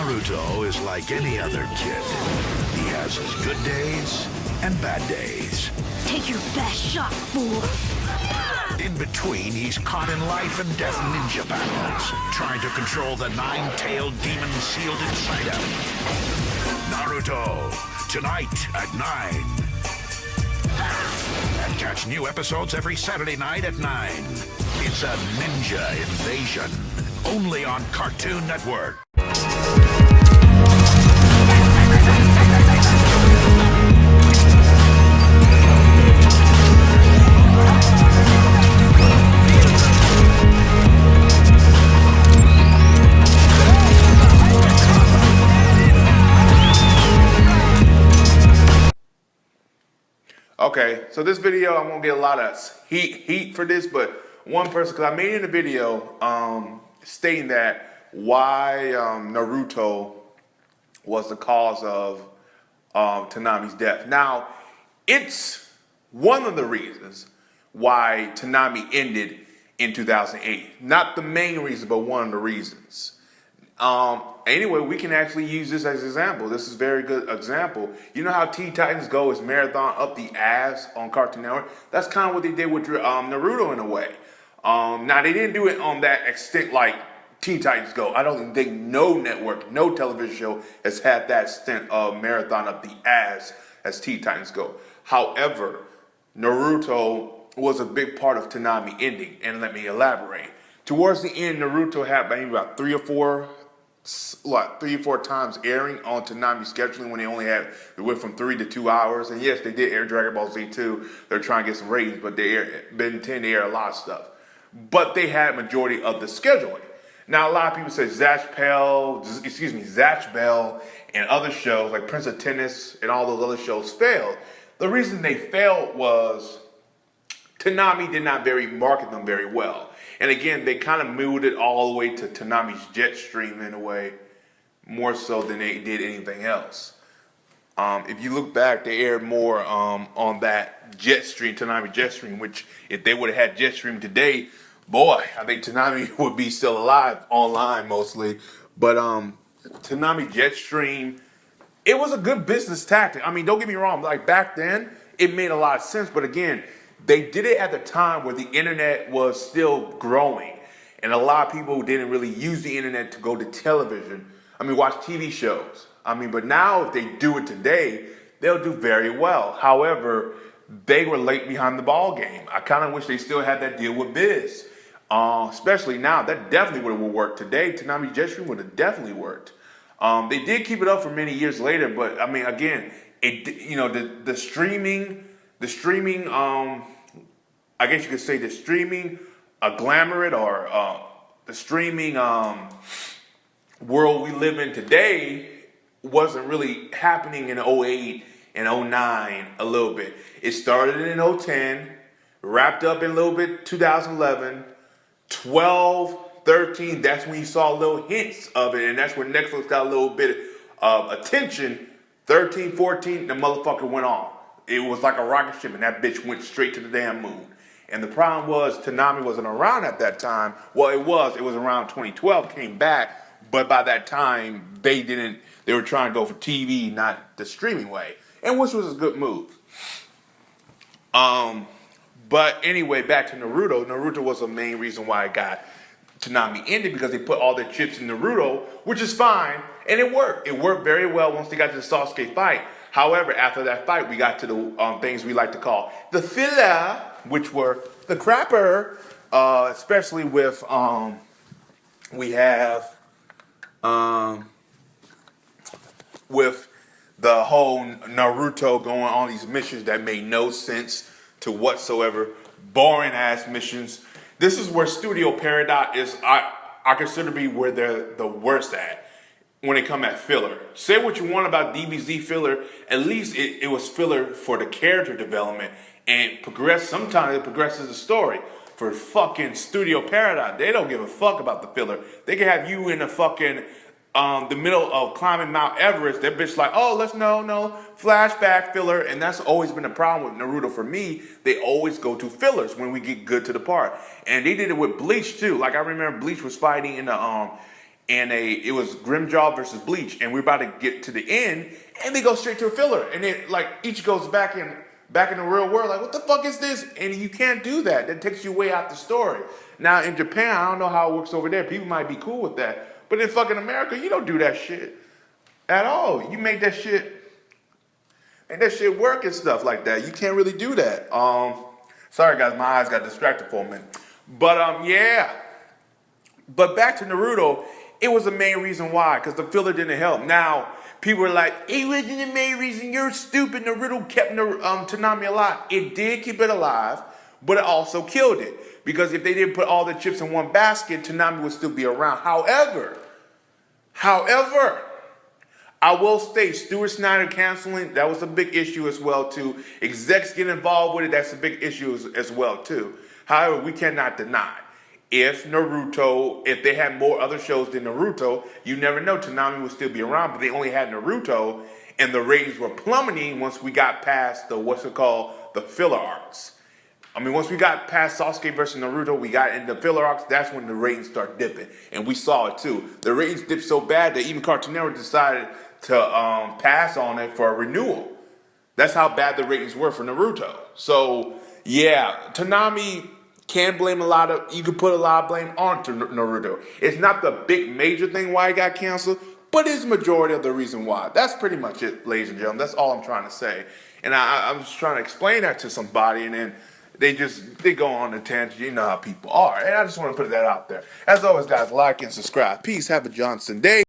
Naruto is like any other kid. He has his good days and bad days. Take your best shot, fool! In between, he's caught in life and death ninja battles, trying to control the nine-tailed demon sealed inside him. Naruto, tonight at 9. And catch new episodes every Saturday night at 9. It's a ninja invasion, only on Cartoon Network. Okay, so this video, I'm gonna get a lot of heat for this, but one person, because I made it in a video stating that why Naruto was the cause of Toonami's death. Now, it's one of the reasons why Toonami ended in 2008. Not the main reason, but one of the reasons. Anyway, we can actually use this as an example. This is a very good example. You know how Teen Titans Go is marathon up the ass on Cartoon Network? That's kind of what they did with Naruto in a way. Now, they didn't do it on that extent like Teen Titans Go. I don't think no network, no television show has had that extent of marathon up the ass as Teen Titans Go. However, Naruto was a big part of Toonami ending, and let me elaborate. Towards the end, Naruto had maybe about three or four times airing on Toonami scheduling when they only had, it went from 3 to 2 hours. And yes, they did air Dragon Ball Z too. They're trying to get some ratings, but they tend to air a lot of stuff. But they had majority of the scheduling. Now, a lot of people say Zatch Bell and other shows like Prince of Tennis and all those other shows failed. The reason they failed was Toonami did not market them very well. And again, they kind of moved it all the way to Toonami's Jetstream in a way, more so than they did anything else. If you look back, they aired more on that Jetstream, Toonami Jetstream, which if they would have had Jetstream today, boy, I think Toonami would be still alive online mostly. But Toonami Jetstream, it was a good business tactic. I mean, don't get me wrong, like back then, it made a lot of sense. But again, they did it at the time where the internet was still growing. And a lot of people didn't really use the internet to go to television. I mean, watch TV shows. I mean, but now if they do it today, they'll do very well. However, they were late behind the ball game. I kind of wish they still had that deal with Biz. Especially now, that definitely would have worked today. Toonami Jetstream would have definitely worked. They did keep it up for many years later, but I mean, again, the streaming, I guess you could say the streaming glamour or the streaming world we live in today wasn't really happening in 08 and 09 a little bit. It started in 010, wrapped up in a little bit 2011, 12, 13, that's when you saw little hints of it, and that's when Netflix got a little bit of attention. 13, 14, the motherfucker went on. It was like a rocket ship, and that bitch went straight to the damn moon. And the problem was Toonami wasn't around at that time. Well, it was around 2012, came back, but by that time, they were trying to go for TV, not the streaming way, and which was a good move. But anyway, back to Naruto. Naruto was the main reason why it got Toonami ended, because they put all their chips in Naruto, which is fine, and it worked. It worked very well once they got to the Sasuke fight. However, after that fight, we got to the things we like to call the filler, which were the crapper, especially with we have with the whole Naruto going on these missions that made no sense to whatsoever, boring ass missions. This is where Studio Paradox is. I consider to be where they're the worst at when it come at filler. Say what you want about DBZ filler, at least it was filler for the character development and progress. Sometimes it progresses the story. For fucking Studio Paradox, they don't give a fuck about the filler. They can have you in the fucking the middle of climbing Mount Everest. That bitch like, oh, let's no flashback filler, and that's always been a problem with Naruto for me. They always go to fillers when we get good to the part, and they did it with Bleach too. Like I remember Bleach was fighting in the and it was Grimjaw versus Bleach, and we're about to get to the end, and they go straight to a filler, and it like each goes back in the real world, like what the fuck is this? And you can't do that. That takes you way out the story. Now in Japan, I don't know how it works over there. People might be cool with that, but in fucking America, you don't do that shit at all. You make that shit work and stuff like that. You can't really do that. Sorry guys, my eyes got distracted for a minute. But yeah. But back to Naruto, it was the main reason why, because the filler didn't help. Now, people were like, it wasn't the main reason, you're stupid. Naruto kept Toonami alive. It did keep it alive, but it also killed it. Because if they didn't put all the chips in one basket, Toonami would still be around. However, I will state, Stuart Snyder canceling, that was a big issue as well too. Execs get involved with it, that's a big issue as well too. However, we cannot deny, if they had more other shows than Naruto, you never know, Toonami would still be around, but they only had Naruto, and the ratings were plummeting once we got past the filler arcs. I mean, once we got past Sasuke versus Naruto, we got into filler arcs, that's when the ratings start dipping. And we saw it too. The ratings dipped so bad that even Cartoon Network decided to pass on it for a renewal. That's how bad the ratings were for Naruto. So, yeah, Toonami can blame you can put a lot of blame on Naruto. It's not the big major thing why it got canceled, but it's the majority of the reason why. That's pretty much it, ladies and gentlemen. That's all I'm trying to say. And I was trying to explain that to somebody, and then they go on a tangent. You know how people are. And I just want to put that out there. As always, guys, like and subscribe. Peace. Have a Johnson day.